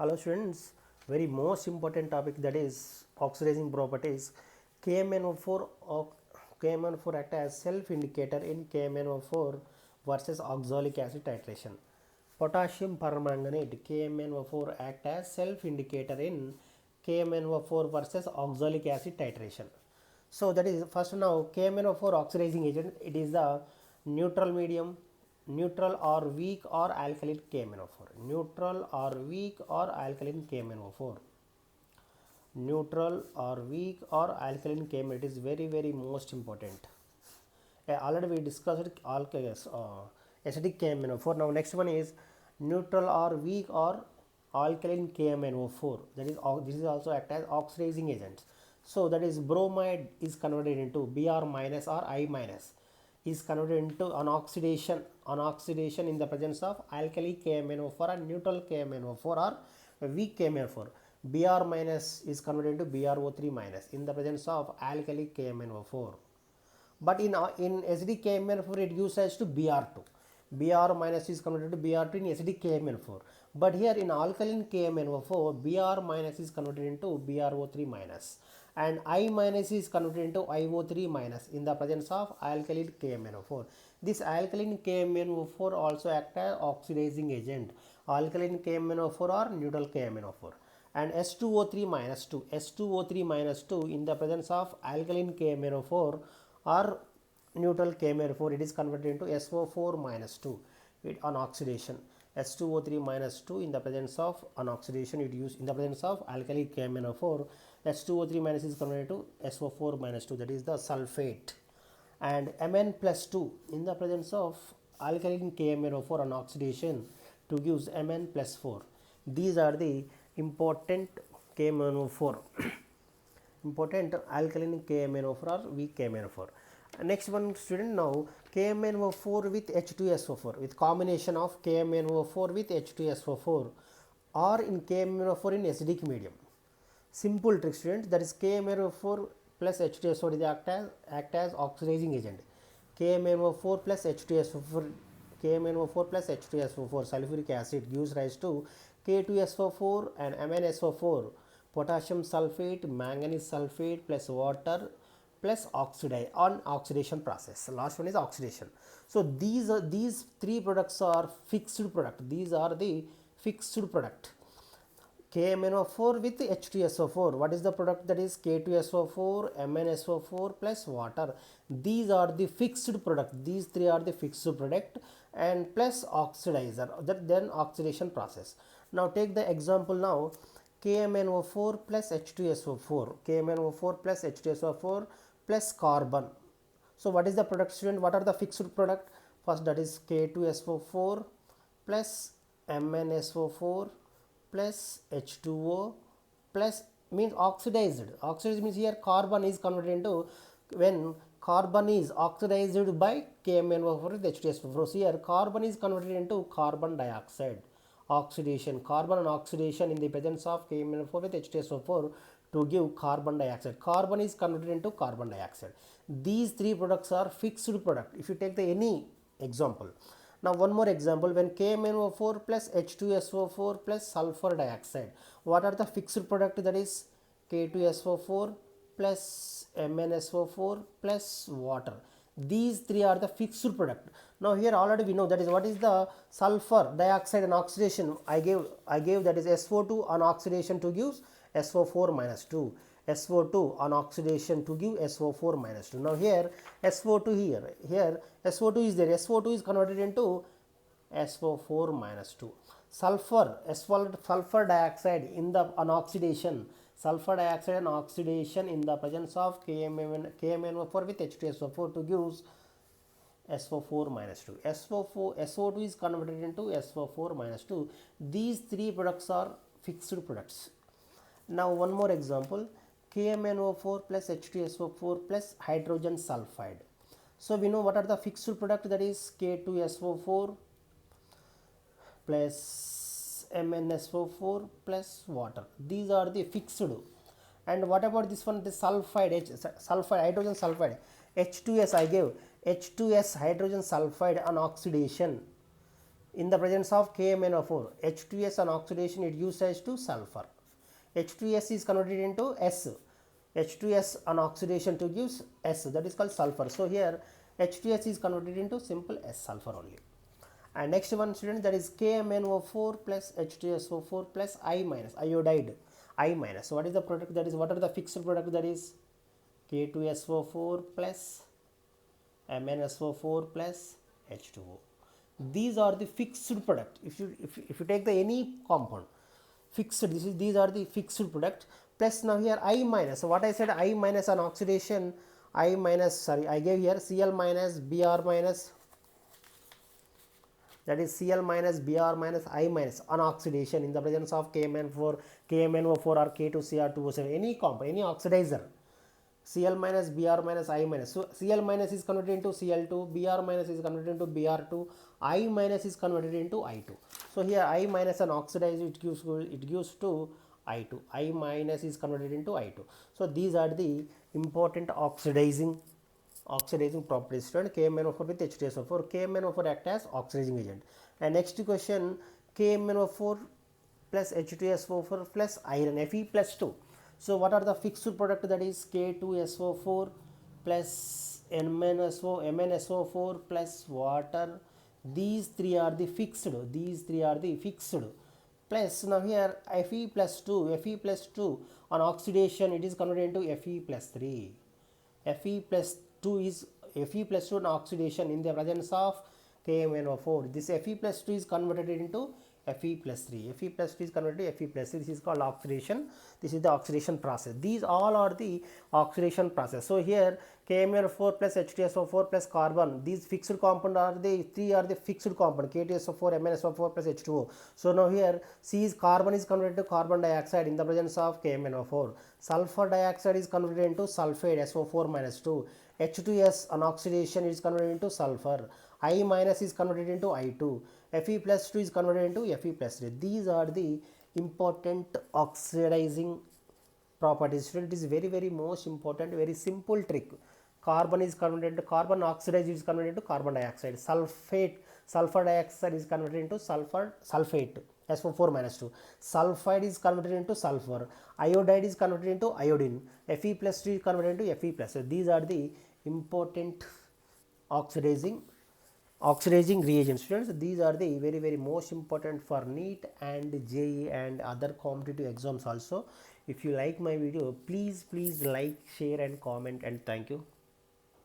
Hello students, very most important topic, that is oxidizing properties. KMnO4 KMnO4 act as self indicator in KMnO4 versus oxalic acid titration. Potassium permanganate KMnO4 act as self indicator in KMnO4 versus oxalic acid titration. So that is first. Now KMnO4 oxidizing agent, it is the neutral medium, neutral or weak or alkaline KMnO4, neutral or weak or alkaline KMnO4, neutral or weak or alkaline KMnO4. It is very most important. Already we discussed acidic KMnO4. Now next one is neutral or weak or alkaline KMnO4. That is this is also act as oxidizing agents. So that is bromide is converted into Br minus or I minus, is converted into an oxidation in the presence of alkali KMnO4 and neutral KMnO4 or weak KMnO4. Br minus is converted into BrO3 minus in the presence of alkali KMnO4. But in acidic KMnO4 it gives rise to Br2. Br minus is converted to Br2 in acidic KMnO4. But here in alkaline KMnO4, Br minus is converted into BrO3 minus and I minus is converted into IO3 minus in the presence of alkaline KMnO4. This alkaline KMnO4 also act as oxidizing agent. Alkaline KMnO4 or neutral KMnO4. And S2O3 minus 2, S2O3 minus 2 in the presence of alkaline KMnO4 or neutral KMnO4, it is converted into SO4 minus 2 on oxidation. S2O3 minus 2 in the presence of an oxidation, it used in the presence of alkali KMnO4. S2O3 minus is converted to SO4 minus 2, that is the sulfate. And Mn plus 2 in the presence of alkaline KMnO4 on oxidation to gives Mn plus 4. These are the important KMnO4 important alkaline KMnO4 or weak KMnO4. Next one student, now KMnO4 with H2SO4, with combination of KMnO4 with H2SO4 or in KMnO4 in acidic medium. Simple trick student, that is KMnO4 plus H2SO4 is act as oxidizing agent. KMnO4 plus H2SO4, KMnO4 plus H2SO4 sulfuric acid gives rise to K2SO4 and MnSO4, potassium sulfate, manganese sulfate plus water plus oxidation process. Last one is oxidation. So these three products are fixed product. These are the fixed product. KMnO4 with H2SO4. What is the product? That is K2SO4, MnSO4 plus water. These are the fixed product. These three are the fixed product and plus oxidizer, then oxidation process. Now take the example now. KMnO4 plus H2SO4, KMnO4 plus H2SO4 plus carbon. So what is the product student? What are the fixed product? First, that is K2SO4 plus MnSO4 plus H2O plus means oxidized. Oxidized means here carbon is converted into, when carbon is oxidized by KMnO4 with H2SO4. So here carbon is converted into carbon dioxide. Oxidation, carbon and oxidation in the presence of KMnO4 with H2SO4 to give carbon dioxide. Carbon is converted into carbon dioxide. These three products are fixed product. If you take the any example. Now one more example, when KMnO4 plus H2SO4 plus sulfur dioxide. What are the fixed product? That is K2SO4 plus MnSO4 plus water. These three are the fixed product. Now here already we know, that is what is the sulfur dioxide and oxidation. I gave that is SO2 on oxidation to give SO4 minus 2. SO2 on oxidation to give SO4 minus 2. Now here SO2 here SO2 is there. SO2 is converted into SO4 minus 2. Sulfur dioxide in the on oxidation. Sulfur dioxide and oxidation in the presence of KMnO4 with H2SO4 to gives SO4 minus 2. SO2 is converted into SO4 minus 2. These three products are fixed products. Now one more example, KMnO4 plus H2SO4 plus hydrogen sulfide. So we know what are the fixed product, that is K2SO4 plus MnSO4 plus water. These are the fixed. And what about this one, the sulfide, hydrogen sulfide, H2S I gave, H2S hydrogen sulfide on oxidation in the presence of KMnO4, H2S on oxidation it gives rise to sulfur. H2S is converted into S. H2S on oxidation to gives S, that is called sulfur. So here H2S is converted into simple S sulfur only. And next one student, that is KMnO4 plus H2SO4 plus I minus, iodide I minus. So what is the product, that is what are the fixed product, that is K2SO4 plus MnSO4 plus H2O. These are the fixed product. If you take the any compound fixed, these are the fixed product. Plus now here I minus. So what I said, I minus on oxidation, I minus, sorry, I gave here Cl minus Br minus, that is Cl minus Br minus I minus on oxidation in the presence of KMnO4 or K2Cr2O7, any compound, any oxidizer. Cl minus Br minus I minus. So Cl minus is converted into Cl2, Br minus is converted into Br2, I minus is converted into I2. So here I minus and oxidize, it gives to I2. I minus is converted into I2. So these are the important oxidizing properties. Student, KMnO4 with H2SO4. KMnO4 act as oxidizing agent. And next question, KMnO4 plus H2SO4 plus iron, Fe plus 2. So what are the fixed product, that is K2SO4 plus MnSO4 plus water. These three are the fixed. Plus now here Fe plus 2 on oxidation it is converted into Fe plus 3. Fe plus 2 on oxidation in the presence of KMnO4. This Fe plus 2 is converted into Fe plus 3. Fe plus 2 is converted to Fe plus 3. This is called oxidation. This is the oxidation process. These all are the oxidation process. So here KMnO4 plus H2SO4 plus carbon. These fixed compound are the three are the fixed compound, K2SO4, MnSO4 plus H2O. So now here C is carbon is converted to carbon dioxide in the presence of KMnO4. Sulfur dioxide is converted into sulfate SO4 minus 2. H2S on oxidation is converted into sulfur. I minus is converted into I2. Fe plus 2 is converted into Fe plus 3. These are the important oxidizing properties. It is very most important, very simple trick. Carbon is converted into carbon, oxidized is converted into carbon dioxide. Sulfur dioxide is converted into sulfate SO4 minus 2. Sulfide is converted into sulfur. Iodide is converted into iodine. Fe plus 2 is converted into Fe plus 2. These are the important oxidizing reagents, students. These are the very most important for NEET and JEE and other competitive exams also. If you like my video, please like, share and comment, and thank you.